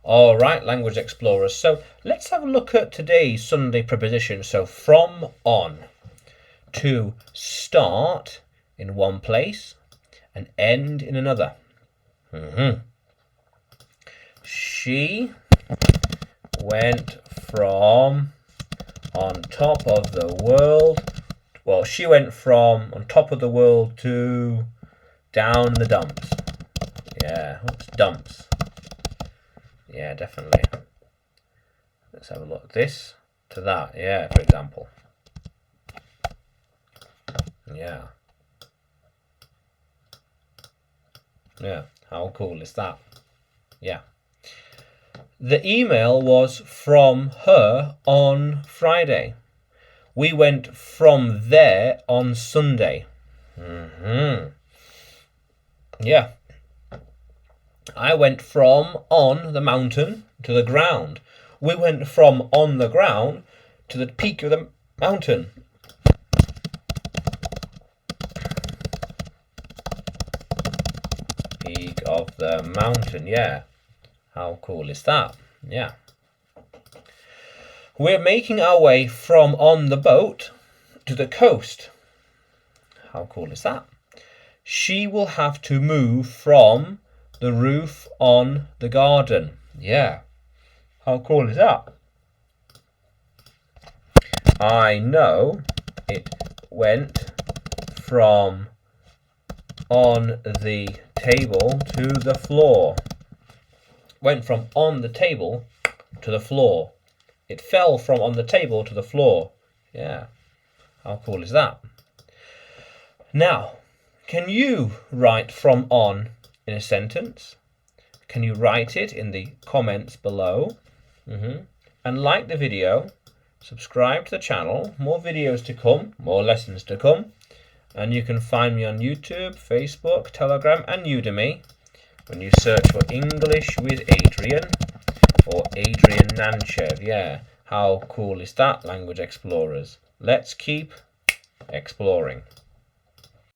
All right, language explorers. So let's have a look at today's Sunday preposition. So from, on. To start in one place and end in another. She went from on top of the world. Well, she went from on top of the world to down the dumps. Yeah, oops, dumps. Yeah, definitely. Let's have a look. This to that. Yeah, for example. Yeah. Yeah, how cool is that? Yeah. The email was from her on Friday. We went from there on Sunday. Yeah. I went from on the mountain to the ground. We went from on the ground to the peak of the mountain. Peak of the mountain, yeah. How cool is that? Yeah. We're making our way from on the boat to the coast. How cool is that? She will have to move from the roof on the garden. Yeah. How cool is that? I know it went from on the table to the floor. Went from on the table to the floor. It fell from on the table to the floor. Yeah. How cool is that? Now, can you write from on in a sentence? Can you write it in the comments below? And like the video, subscribe to the channel, more videos to come, more lessons to come. And you can find me on YouTube, Facebook, Telegram and Udemy when you search for English with Adrian or Adrian Nanchev. Yeah, how cool is that, language explorers? Let's keep exploring.